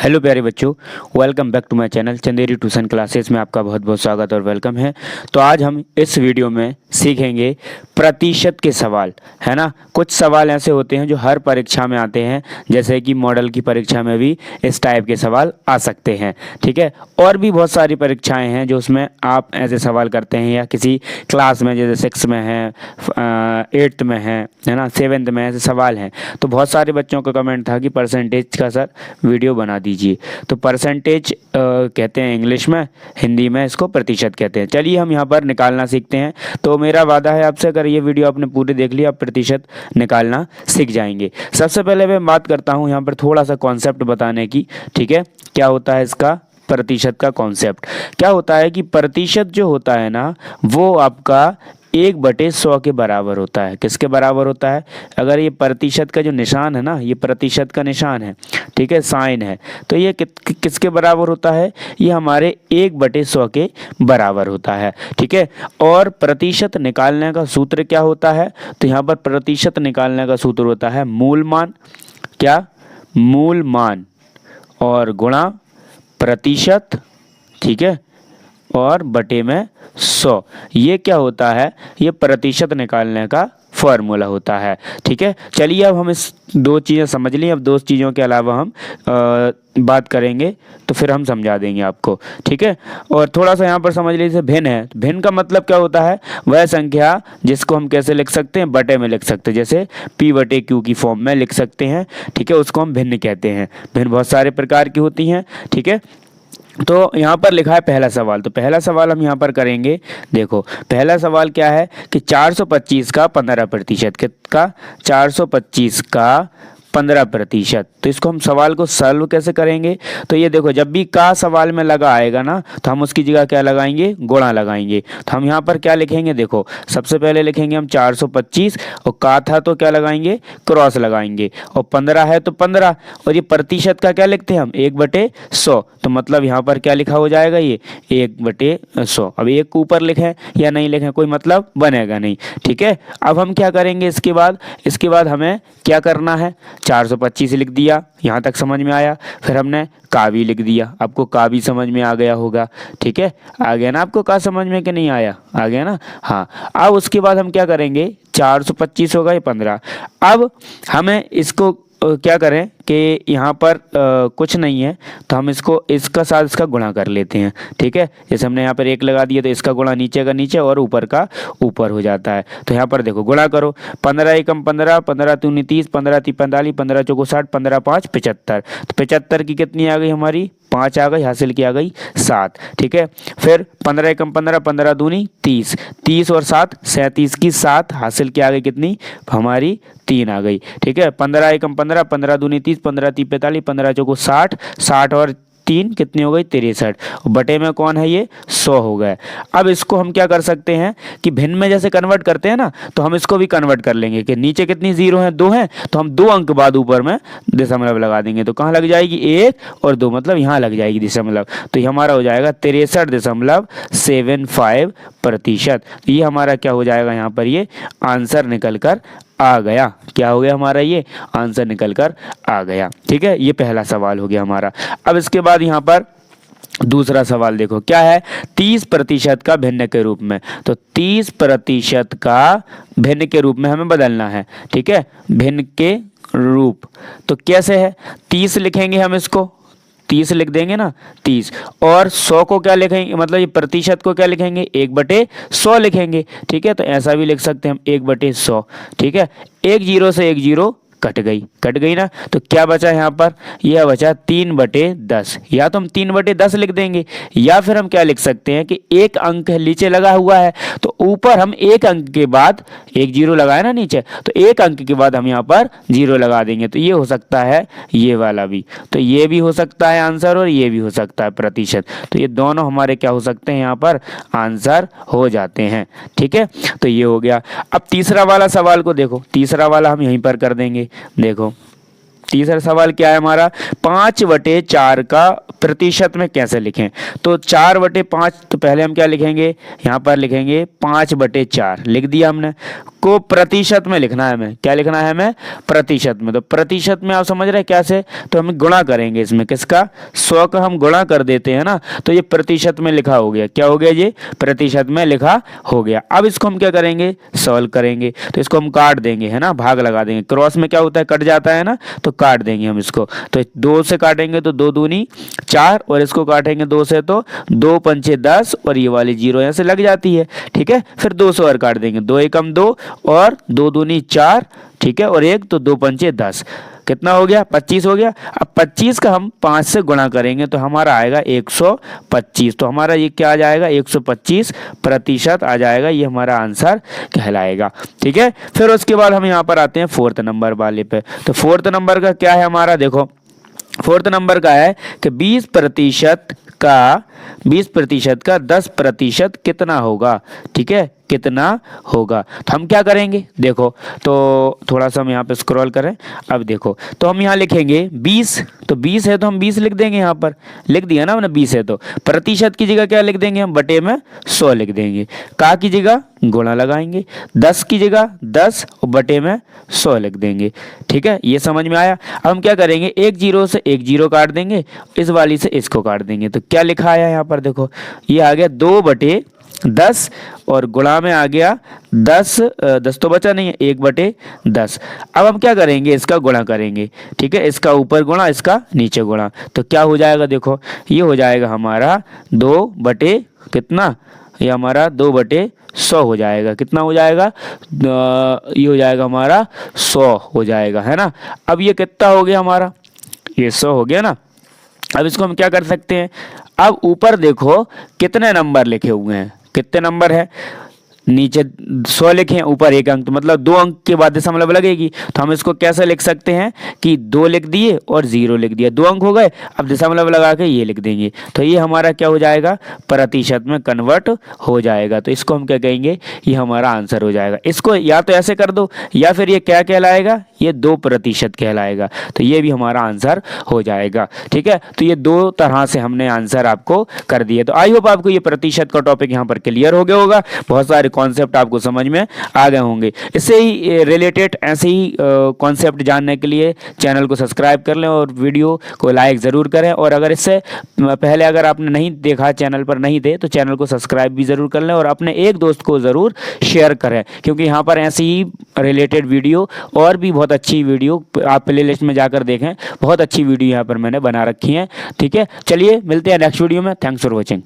Hello प्यारे बच्चों, welcome back to my channel Chanderi tuition classes में आपका बहुत बहुत स्वागत और वेलकम है। तो आज हम इस वीडियो में सीखेंगे प्रतिशत के सवाल, है ना। कुछ सवाल ऐसे होते हैं जो हर परीक्षा में आते हैं, जैसे कि मॉडल की परीक्षा में भी इस टाइप के सवाल आ सकते हैं, ठीक है। और भी बहुत सारी परीक्षाएँ हैं जो उसमें आप ऐसे सवाल करते हैं, या किसी क्लास में जैसे 6 में है, 8th में है ना, 7th में ऐसे सवाल हैं। तो बहुत सारे बच्चों का कमेंट था कि परसेंटेज का सर वीडियो बना दीजिए। तो परसेंटेज कहते हैं इंग्लिश में, हिंदी में इसको प्रतिशत कहते हैं। चलिए हम यहाँ पर निकालना सीखते हैं। तो मेरा वादा है आपसे, अगर ये वीडियो आपने पूरी देख ली, आप प्रतिशत निकालना सीख जाएंगे। सबसे पहले मैं बात करता हूँ यहाँ पर थोड़ा सा कॉन्सेप्ट बताने की, ठीक है। क्या होता है इसका प्रतिशत का कॉन्सेप्ट? क्या होता है कि प्रतिशत जो होता है ना, वो आपका 1/100 के बराबर होता है। किसके बराबर होता है? अगर ये प्रतिशत का जो निशान है ना, ये प्रतिशत का निशान है, ठीक है, साइन है, तो ये किसके बराबर होता है? ये हमारे 1/100 के बराबर होता है, ठीक है। और प्रतिशत निकालने का सूत्र क्या होता है? तो यहाँ पर प्रतिशत निकालने का सूत्र होता है मूल मान, क्या? मूल मान और गुणा प्रतिशत, ठीक है, और बटे में 100। ये क्या होता है? ये प्रतिशत निकालने का फॉर्मूला होता है, ठीक है। चलिए अब हम इस दो चीज़ें समझ लें। अब दो चीज़ों के अलावा हम बात करेंगे, तो फिर हम समझा देंगे आपको, ठीक है। और थोड़ा सा यहाँ पर समझ लीजिए, भिन्न है। भिन्न का मतलब क्या होता है? वह संख्या जिसको हम कैसे लिख सकते हैं? बटे में लिख सकते हैं, जैसे P/Q की फॉर्म में लिख सकते हैं, ठीक है, उसको हम भिन्न कहते हैं। भिन्न बहुत सारे प्रकार की होती हैं, ठीक है। तो यहाँ पर लिखा है पहला सवाल, तो पहला सवाल हम यहाँ पर करेंगे। देखो पहला सवाल क्या है कि 425 का 15%, कितना? 425 का 15%। तो इसको हम सवाल को सॉल्व कैसे करेंगे? तो ये देखो, जब भी का सवाल में लगा आएगा ना, तो हम उसकी जगह क्या लगाएंगे? गुणा लगाएंगे। तो हम यहाँ पर क्या लिखेंगे? देखो सबसे पहले लिखेंगे हम 425, और का था तो क्या लगाएंगे? क्रॉस लगाएंगे, और 15 है तो 15, और ये प्रतिशत का क्या लिखते हैं हम? 1/100। तो मतलब यहाँ पर क्या लिखा हो जाएगा? ये 1/100। अब एक ऊपर लिखें या नहीं लिखें, कोई मतलब बनेगा नहीं, ठीक है। अब हम क्या करेंगे इसके बाद हमें क्या करना है? 425 लिख दिया, यहाँ तक समझ में आया। फिर हमने का भी लिख दिया, आपको का भी समझ में आ गया होगा, ठीक है। आ गया ना आपको का समझ में कि नहीं आया? आ गया ना, हाँ। अब उसके बाद हम क्या करेंगे? 425 होगा, ये 15। अब हमें इसको क्या करें कि यहाँ पर कुछ नहीं है, तो हम इसका साथ इसका गुणा कर लेते हैं, ठीक है। जैसे हमने यहाँ पर 1 लगा दिया, तो इसका गुणा नीचे का नीचे और ऊपर का ऊपर हो जाता है। तो यहाँ पर देखो गुणा करो, 15 एकम 15, 15 दूनी 30, 15 ती 45, 15 चौको 60, 15 5 75। तो 75 की कितनी आ गई हमारी? 5 आ गई, हासिल की आ गई 7, ठीक है। फिर 15 एकम 15, 15 दूनी 30, 30 और 7 37 की 7, हासिल की आ गई कितनी हमारी? 3 आ गई, ठीक है। 15 एकम 15, 15 दूनी 30, 15 ती 45, 15 चौको 60, 60 और 3 कितनी हो गई? 63। बटे में कौन है? ये 100 हो गए। अब इसको हम क्या कर सकते हैं कि भिन्न में जैसे कन्वर्ट करते हैं ना, तो हम इसको भी कन्वर्ट कर लेंगे कि नीचे कितनी जीरो है? 2 है, तो हम 2 अंक बाद ऊपर में दशमलव लगा देंगे। तो कहाँ लग जाएगी? 1 और 2, मतलब यहाँ लग जाएगी दशमलव। तो ये हमारा हो जाएगा 63.75%। ये हमारा क्या हो जाएगा? यहाँ पर ये आंसर निकल कर आ गया। क्या हो गया हमारा? ये आंसर निकल कर आ गया, ठीक है। ये पहला सवाल हो गया हमारा। अब इसके बाद यहाँ पर दूसरा सवाल देखो क्या है? 30% का भिन्न के रूप में। तो 30% का भिन्न के रूप में हमें बदलना है, ठीक है। भिन्न के रूप तो कैसे है? 30 लिखेंगे हम, इसको 30 लिख देंगे ना, 30। और 100 को क्या लिखेंगे? मतलब ये प्रतिशत को क्या लिखेंगे? 1/100 लिखेंगे, ठीक है। तो ऐसा भी लिख सकते हैं हम, 1/100, ठीक है। एक जीरो से एक जीरो कट गई ना, तो क्या बचा यहाँ पर? यह बचा 3/10। या तो हम 3/10 लिख देंगे, या फिर हम क्या लिख सकते हैं कि एक अंक नीचे लगा हुआ है, तो ऊपर हम एक अंक के बाद एक जीरो लगाए ना नीचे, तो एक अंक के बाद हम यहाँ पर जीरो लगा देंगे। तो ये हो सकता है ये वाला भी, तो ये भी हो सकता है आंसर, और ये भी हो सकता है प्रतिशत। तो ये दोनों हमारे क्या हो सकते हैं? यहाँ पर आंसर हो जाते हैं, ठीक है। तो ये हो गया। अब तीसरा वाला सवाल को देखो, तीसरा वाला हम यहीं पर कर देंगे। देखो तीसरा सवाल क्या है हमारा? 5/4 का प्रतिशत में कैसे लिखें। तो 4/5, तो पहले हम क्या लिखेंगे, यहाँ पर लिखेंगे 5/4, लिख दिया हमने। को प्रतिशत में लिखना है हमें, क्या लिखना है हमें, प्रतिशत में। तो प्रतिशत में आप समझ रहे हैं कैसे, तो हम गुणा करेंगे इसमें, किसका, 100 का हम गुणा कर देते हैं ना, तो ये प्रतिशत में लिखा हो गया। क्या हो गया, ये प्रतिशत में लिखा हो गया। अब इसको हम क्या करेंगे, सॉल्व करेंगे। तो इसको हम काट देंगे, है ना, भाग लगा देंगे। क्रॉस में क्या होता है, कट जाता है ना, तो काट देंगे हम इसको। तो 2 से काटेंगे तो 2 दूनी 4, और इसको काटेंगे 2 से तो 2 पंचे 10, और ये वाली 0 यहाँ से लग जाती है। ठीक है, फिर 2 से और काट देंगे, 2 एकम 2 और 2 दूनी 4, ठीक है, और 1 तो 2 पंचे 10, कितना हो गया, 25 हो गया। अब 25 का हम 5 से गुणा करेंगे तो हमारा आएगा 125। तो हमारा ये क्या आ जाएगा, 125 प्रतिशत आ जाएगा, ये हमारा आंसर कहलाएगा। ठीक है, फिर उसके बाद हम यहाँ पर आते हैं 4th नंबर वाले पे। तो 4th नंबर का क्या है हमारा, देखो 4th नंबर का है कि 20% का 10% कितना होगा। ठीक है, कितना होगा। तो हम क्या करेंगे, देखो, तो थोड़ा सा हम यहाँ पे स्क्रॉल करें। अब देखो, तो हम यहाँ लिखेंगे 20, तो 20 है तो हम 20 लिख देंगे, यहाँ पर लिख दिया ना हमने 20 है। तो प्रतिशत की जगह क्या लिख देंगे हम, बटे में 100 लिख देंगे। का की जगह गुणा लगाएंगे, 10 की जगह 10 और बटे में 100 लिख देंगे। ठीक है, ये समझ में आया। अब हम क्या करेंगे, एक 0 से एक 0 काट देंगे, इस वाली से इसको काट देंगे। तो क्या लिखा आया यहाँ पर, देखो ये आ गया 2/10, और गुणा में आ गया 10 तो बचा नहीं है, 1/10। अब हम क्या करेंगे, इसका गुणा करेंगे। ठीक है, इसका ऊपर गुणा, इसका नीचे गुणा। तो क्या हो जाएगा, देखो ये हो जाएगा हमारा 2 कितना, ये हमारा 2/100 हो जाएगा। कितना हो जाएगा, ये हो जाएगा हमारा 100 हो जाएगा, है ना। अब ये कितना हो गया हमारा, ये 100 हो गया ना। अब इसको हम क्या कर सकते हैं, अब ऊपर देखो कितने नंबर लिखे हुए हैं, कितने नंबर है, नीचे 100 लिखे हैं, ऊपर 1 अंक, तो मतलब 2 अंक के बाद दशमलव लगेगी। तो हम इसको कैसे लिख सकते हैं कि 2 लिख दिए और 0 लिख दिया, 2 अंक हो गए, अब दशमलव लगा के ये लिख देंगे। तो ये हमारा क्या हो जाएगा, प्रतिशत में कन्वर्ट हो जाएगा। तो इसको हम क्या कहेंगे, ये हमारा आंसर हो जाएगा। इसको या तो ऐसे कर दो, या फिर ये क्या कहलाएगा, ये 2% कहलाएगा। तो ये भी हमारा आंसर हो जाएगा। ठीक है, तो ये 2 तरह से हमने आंसर आपको कर दिए। तो आई होप आपको ये प्रतिशत का टॉपिक यहाँ पर क्लियर हो गया होगा, बहुत सारे कॉन्सेप्ट आपको समझ में आ गए होंगे। इससे ही रिलेटेड ऐसे ही कॉन्सेप्ट जानने के लिए चैनल को सब्सक्राइब कर लें और वीडियो को लाइक ज़रूर करें। और अगर इससे पहले अगर आपने नहीं देखा, चैनल पर नहीं थे, तो चैनल को सब्सक्राइब भी ज़रूर कर लें और अपने एक दोस्त को ज़रूर शेयर करें, क्योंकि यहाँ पर ऐसी ही रिलेटेड वीडियो और भी बहुत अच्छी वीडियो आप प्ले लिस्ट में जाकर देखें, बहुत अच्छी वीडियो यहाँ पर मैंने बना रखी है। ठीक है, चलिए मिलते हैं नेक्स्ट वीडियो में। Thanks for watching.